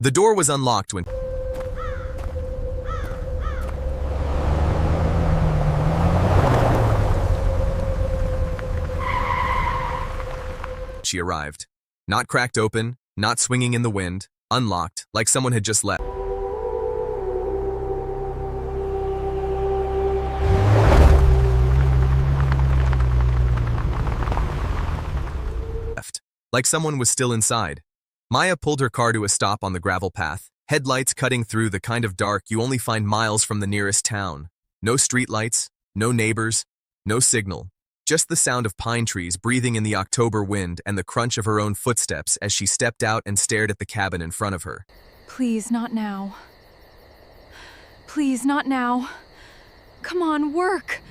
The door was unlocked when she arrived. Not cracked open, not swinging in the wind, unlocked, like someone had just left. Like someone was still inside. Maya pulled her car to a stop on the gravel path, headlights cutting through the kind of dark you only find miles from the nearest town. No streetlights, no neighbors, no signal. Just the sound of pine trees breathing in the October wind and the crunch of her own footsteps as she stepped out and stared at the cabin in front of her. Please, not now. Please, not now. Come on, work!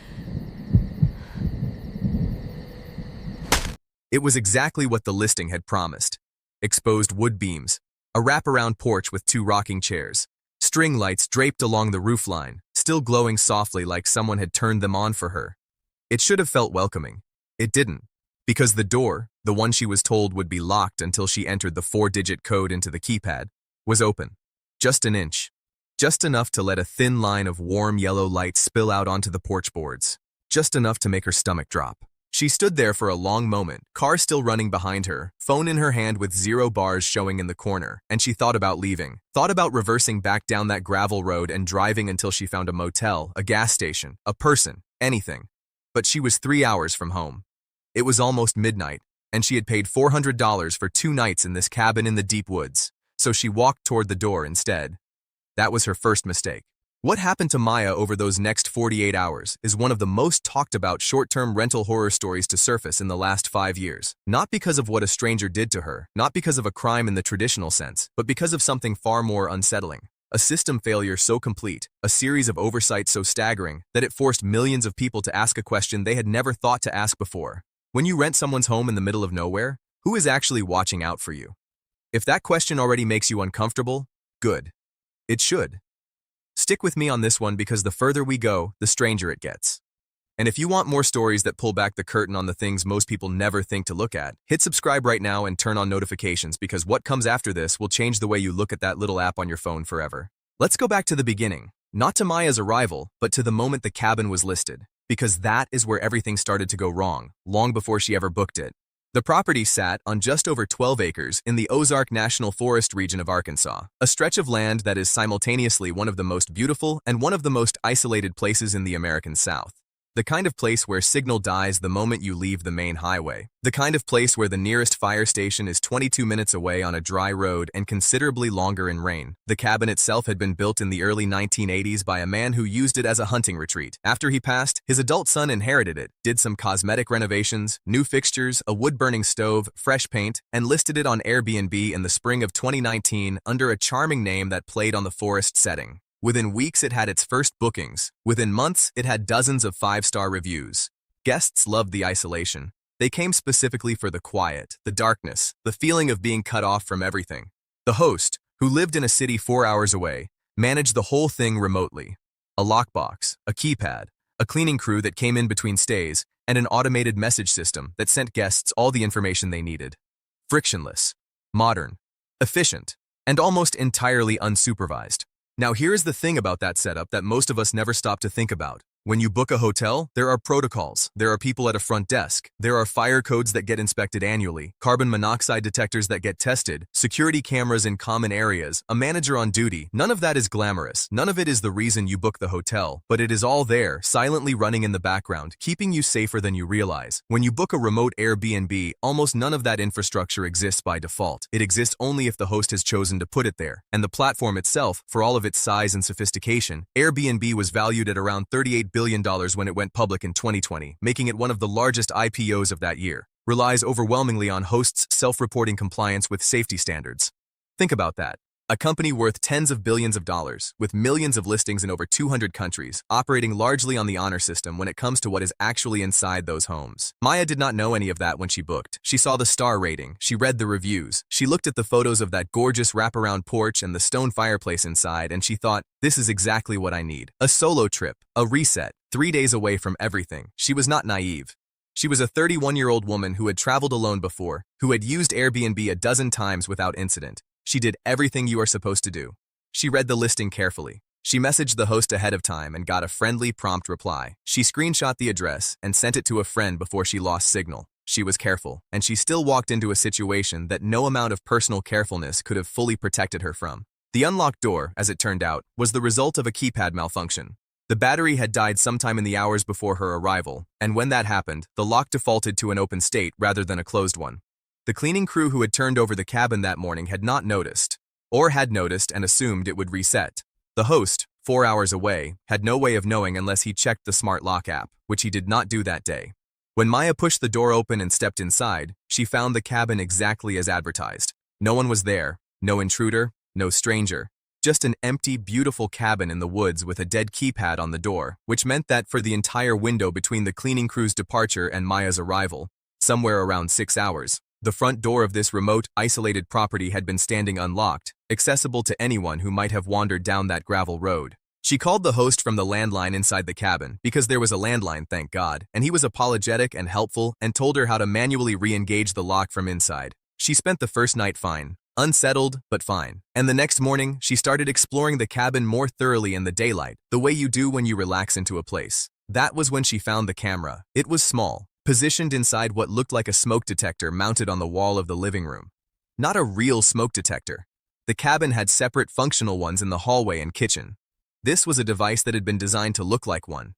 It was exactly what the listing had promised. Exposed wood beams, a wraparound porch with 2 rocking chairs, string lights draped along the roofline, still glowing softly like someone had turned them on for her. It should have felt welcoming. It didn't, because the door, the one she was told would be locked until she entered the 4-digit code into the keypad, was open. Just an inch. Just enough to let a thin line of warm yellow light spill out onto the porch boards. Just enough to make her stomach drop. She stood there for a long moment, car still running behind her, phone in her hand with 0 bars showing in the corner, and she thought about leaving. Thought about reversing back down that gravel road and driving until she found a motel, a gas station, a person, anything. But she was 3 hours from home. It was almost midnight, and she had paid $400 for 2 nights in this cabin in the deep woods, so she walked toward the door instead. That was her first mistake. What happened to Maya over those next 48 hours is one of the most talked about short-term rental horror stories to surface in the last 5 years. Not because of what a stranger did to her, not because of a crime in the traditional sense, but because of something far more unsettling. A system failure so complete, a series of oversights so staggering, that it forced millions of people to ask a question they had never thought to ask before. When you rent someone's home in the middle of nowhere, who is actually watching out for you? If that question already makes you uncomfortable, good. It should. Stick with me on this one because the further we go, the stranger it gets. And if you want more stories that pull back the curtain on the things most people never think to look at, hit subscribe right now and turn on notifications because what comes after this will change the way you look at that little app on your phone forever. Let's go back to the beginning, not to Maya's arrival, but to the moment the cabin was listed, because that is where everything started to go wrong, long before she ever booked it. The property sat on just over 12 acres in the Ozark National Forest region of Arkansas, a stretch of land that is simultaneously one of the most beautiful and one of the most isolated places in the American South. The kind of place where signal dies the moment you leave the main highway. The kind of place where the nearest fire station is 22 minutes away on a dry road and considerably longer in rain. The cabin itself had been built in the early 1980s by a man who used it as a hunting retreat. After he passed, his adult son inherited it, did some cosmetic renovations, new fixtures, a wood-burning stove, fresh paint, and listed it on Airbnb in the spring of 2019 under a charming name that played on the forest setting. Within weeks, it had its first bookings. Within months, it had dozens of 5-star reviews. Guests loved the isolation. They came specifically for the quiet, the darkness, the feeling of being cut off from everything. The host, who lived in a city 4 hours away, managed the whole thing remotely. A lockbox, a keypad, a cleaning crew that came in between stays, and an automated message system that sent guests all the information they needed. Frictionless, modern, efficient, and almost entirely unsupervised. Now here's the thing about that setup that most of us never stop to think about. When you book a hotel, there are protocols, there are people at a front desk, there are fire codes that get inspected annually, carbon monoxide detectors that get tested, security cameras in common areas, a manager on duty. None of that is glamorous, none of it is the reason you book the hotel, but it is all there, silently running in the background, keeping you safer than you realize. When you book a remote Airbnb, almost none of that infrastructure exists by default. It exists only if the host has chosen to put it there. And the platform itself, for all of its size and sophistication, Airbnb was valued at around $38 billion when it went public in 2020, making it one of the largest IPOs of that year. Relies overwhelmingly on hosts' self-reporting compliance with safety standards. Think about that. A company worth tens of billions of dollars, with millions of listings in over 200 countries, operating largely on the honor system when it comes to what is actually inside those homes. Maya did not know any of that when she booked. She saw the star rating, she read the reviews, she looked at the photos of that gorgeous wraparound porch and the stone fireplace inside, and she thought, this is exactly what I need. A solo trip, a reset, 3 days away from everything. She was not naive. She was a 31-year-old woman who had traveled alone before, who had used Airbnb a dozen times without incident. She did everything you are supposed to do. She read the listing carefully. She messaged the host ahead of time and got a friendly, prompt reply. She screenshot the address and sent it to a friend before she lost signal. She was careful, and she still walked into a situation that no amount of personal carefulness could have fully protected her from. The unlocked door, as it turned out, was the result of a keypad malfunction. The battery had died sometime in the hours before her arrival, and when that happened, the lock defaulted to an open state rather than a closed one. The cleaning crew who had turned over the cabin that morning had not noticed, or had noticed and assumed it would reset. The host, 4 hours away, had no way of knowing unless he checked the smart lock app, which he did not do that day. When Maya pushed the door open and stepped inside, she found the cabin exactly as advertised. No one was there, no intruder, no stranger. Just an empty, beautiful cabin in the woods with a dead keypad on the door, which meant that for the entire window between the cleaning crew's departure and Maya's arrival, somewhere around 6 hours, the front door of this remote, isolated property had been standing unlocked, accessible to anyone who might have wandered down that gravel road. She called the host from the landline inside the cabin, because there was a landline, thank God, and he was apologetic and helpful and told her how to manually re-engage the lock from inside. She spent the first night fine. Unsettled, but fine. And the next morning, she started exploring the cabin more thoroughly in the daylight, the way you do when you relax into a place. That was when she found the camera. It was small, positioned inside what looked like a smoke detector mounted on the wall of the living room. Not a real smoke detector. The cabin had separate functional ones in the hallway and kitchen. This was a device that had been designed to look like one.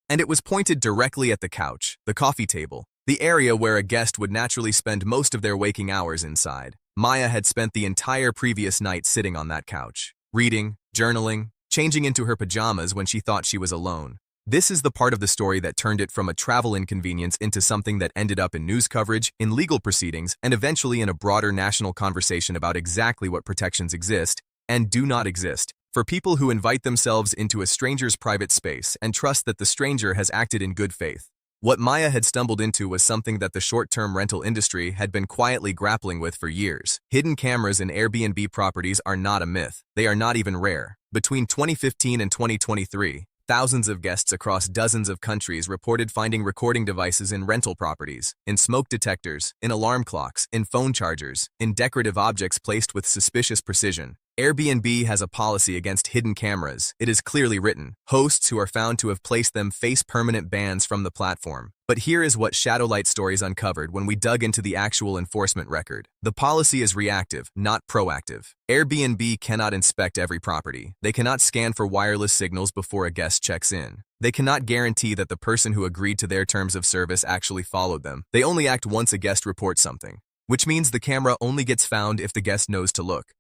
And it was pointed directly at the couch, the coffee table, the area where a guest would naturally spend most of their waking hours inside. Maya had spent the entire previous night sitting on that couch, reading, journaling, changing into her pajamas when she thought she was alone. This is the part of the story that turned it from a travel inconvenience into something that ended up in news coverage, in legal proceedings, and eventually in a broader national conversation about exactly what protections exist and do not exist for people who invite themselves into a stranger's private space and trust that the stranger has acted in good faith. What Maya had stumbled into was something that the short-term rental industry had been quietly grappling with for years. Hidden cameras in Airbnb properties are not a myth. They are not even rare. Between 2015 and 2023, thousands of guests across dozens of countries reported finding recording devices in rental properties, in smoke detectors, in alarm clocks, in phone chargers, in decorative objects placed with suspicious precision. Airbnb has a policy against hidden cameras. It is clearly written. Hosts who are found to have placed them face permanent bans from the platform. But here is what Shadowlight Stories uncovered when we dug into the actual enforcement record. The policy is reactive, not proactive. Airbnb cannot inspect every property. They cannot scan for wireless signals before a guest checks in. They cannot guarantee that the person who agreed to their terms of service actually followed them. They only act once a guest reports something, which means the camera only gets found if the guest knows to look.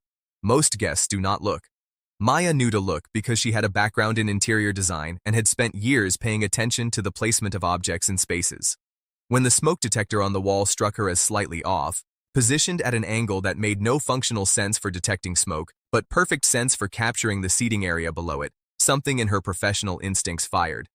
Most guests do not look. Maya knew to look because she had a background in interior design and had spent years paying attention to the placement of objects in spaces. When the smoke detector on the wall struck her as slightly off, positioned at an angle that made no functional sense for detecting smoke, but perfect sense for capturing the seating area below it, something in her professional instincts fired.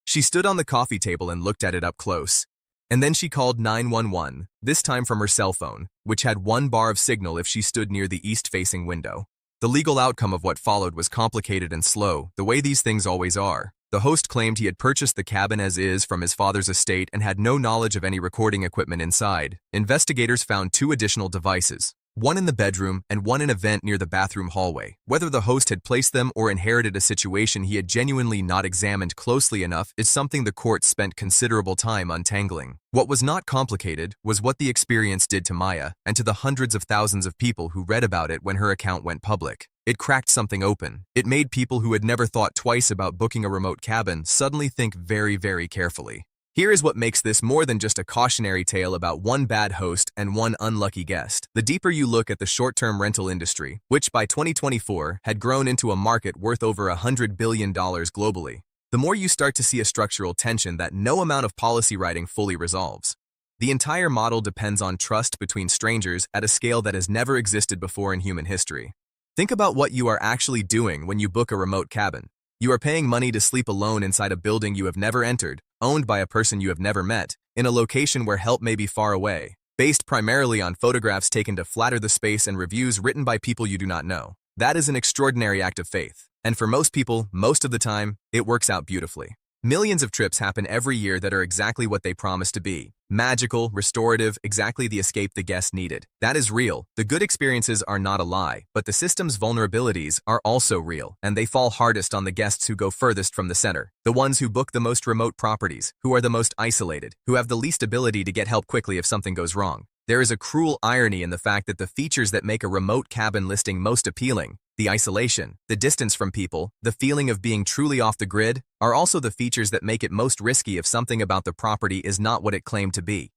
She stood on the coffee table and looked at it up close. And then she called 911, this time from her cell phone, which had 1 bar of signal if she stood near the east-facing window. The legal outcome of what followed was complicated and slow, the way these things always are. The host claimed he had purchased the cabin as is from his father's estate and had no knowledge of any recording equipment inside. Investigators found 2 additional devices, one in the bedroom and one in a vent near the bathroom hallway. Whether the host had placed them or inherited a situation he had genuinely not examined closely enough is something the court spent considerable time untangling. What was not complicated was what the experience did to Maya and to the hundreds of thousands of people who read about it when her account went public. It cracked something open. It made people who had never thought twice about booking a remote cabin suddenly think very, very carefully. Here is what makes this more than just a cautionary tale about one bad host and one unlucky guest. The deeper you look at the short-term rental industry, which by 2024 had grown into a market worth over $100 billion globally, the more you start to see a structural tension that no amount of policy writing fully resolves. The entire model depends on trust between strangers at a scale that has never existed before in human history. Think about what you are actually doing when you book a remote cabin. You are paying money to sleep alone inside a building you have never entered, owned by a person you have never met, in a location where help may be far away, based primarily on photographs taken to flatter the space and reviews written by people you do not know. That is an extraordinary act of faith. And for most people, most of the time, it works out beautifully. Millions of trips happen every year that are exactly what they promise to be. Magical, restorative, exactly the escape the guest needed. That is real. The good experiences are not a lie, but the system's vulnerabilities are also real, and they fall hardest on the guests who go furthest from the center. The ones who book the most remote properties, who are the most isolated, who have the least ability to get help quickly if something goes wrong. There is a cruel irony in the fact that the features that make a remote cabin listing most appealing, the isolation, the distance from people, the feeling of being truly off the grid, are also the features that make it most risky if something about the property is not what it claimed to be.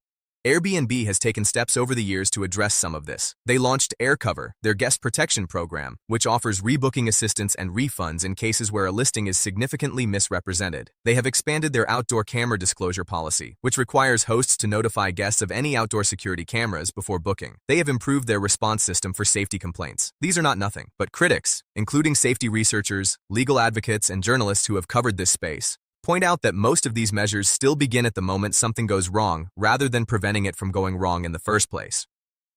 Airbnb has taken steps over the years to address some of this. They launched AirCover, their guest protection program, which offers rebooking assistance and refunds in cases where a listing is significantly misrepresented. They have expanded their outdoor camera disclosure policy, which requires hosts to notify guests of any outdoor security cameras before booking. They have improved their response system for safety complaints. These are not nothing, but critics, including safety researchers, legal advocates, and journalists who have covered this space, point out that most of these measures still begin at the moment something goes wrong rather than preventing it from going wrong in the first place.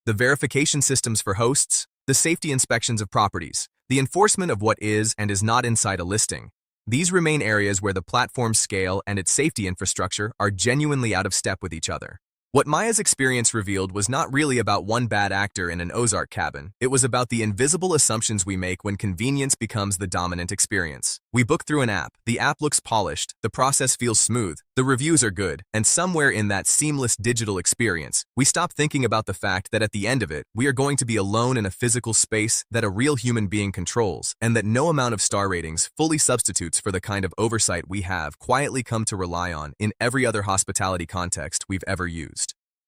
The verification systems for hosts, the safety inspections of properties, the enforcement of what is and is not inside a listing, these remain areas where the platform's scale and its safety infrastructure are genuinely out of step with each other. What Maya's experience revealed was not really about one bad actor in an Ozark cabin. It was about the invisible assumptions we make when convenience becomes the dominant experience. We book through an app. The app looks polished, the process feels smooth, the reviews are good, and somewhere in that seamless digital experience, we stop thinking about the fact that at the end of it, we are going to be alone in a physical space that a real human being controls, and that no amount of star ratings fully substitutes for the kind of oversight we have quietly come to rely on in every other hospitality context we've ever used.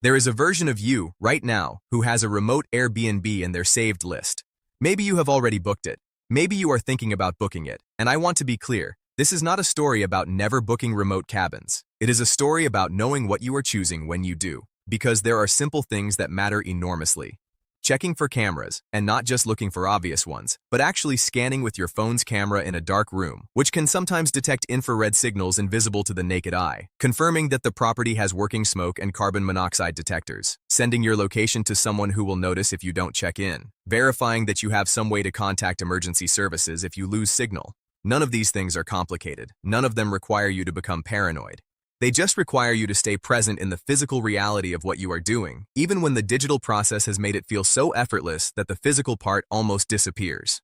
There is a version of you, right now, who has a remote Airbnb in their saved list. Maybe you have already booked it. Maybe you are thinking about booking it. And I want to be clear, this is not a story about never booking remote cabins. It is a story about knowing what you are choosing when you do. Because there are simple things that matter enormously. Checking for cameras, and not just looking for obvious ones, but actually scanning with your phone's camera in a dark room, which can sometimes detect infrared signals invisible to the naked eye. Confirming that the property has working smoke and carbon monoxide detectors. Sending your location to someone who will notice if you don't check in. Verifying that you have some way to contact emergency services if you lose signal. None of these things are complicated. None of them require you to become paranoid. They just require you to stay present in the physical reality of what you are doing, even when the digital process has made it feel so effortless that the physical part almost disappears.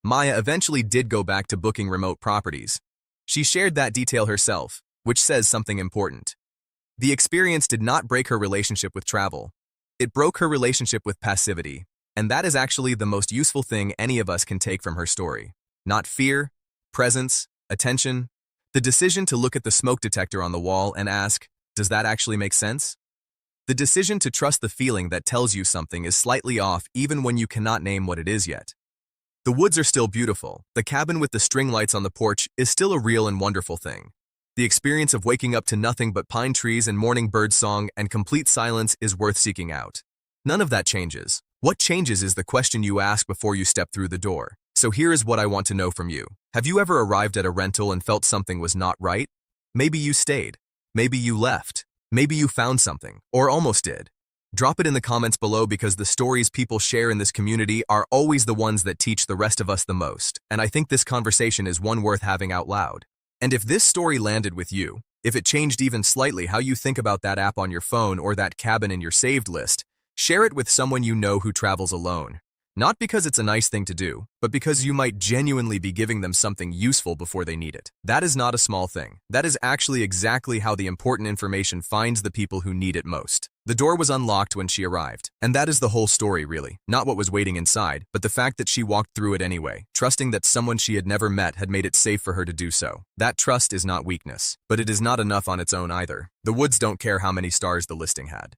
Maya eventually did go back to booking remote properties. She shared that detail herself, which says something important. The experience did not break her relationship with travel. It broke her relationship with passivity, and that is actually the most useful thing any of us can take from her story. Not fear, presence, attention, the decision to look at the smoke detector on the wall and ask, does that actually make sense? The decision to trust the feeling that tells you something is slightly off even when you cannot name what it is yet. The woods are still beautiful. The cabin with the string lights on the porch is still a real and wonderful thing. The experience of waking up to nothing but pine trees and morning bird song and complete silence is worth seeking out. None of that changes. What changes is the question you ask before you step through the door. So here is what I want to know from you. Have you ever arrived at a rental and felt something was not right? Maybe you stayed. Maybe you left. Maybe you found something, or almost did. Drop it in the comments below because the stories people share in this community are always the ones that teach the rest of us the most, and I think this conversation is one worth having out loud. And if this story landed with you, if it changed even slightly how you think about that app on your phone or that cabin in your saved list, share it with someone you know who travels alone. Not because it's a nice thing to do, but because you might genuinely be giving them something useful before they need it. That is not a small thing. That is actually exactly how the important information finds the people who need it most. The door was unlocked when she arrived, and that is the whole story really. Not what was waiting inside, but the fact that she walked through it anyway, trusting that someone she had never met had made it safe for her to do so. That trust is not weakness, but it is not enough on its own either. The woods don't care how many stars the listing had.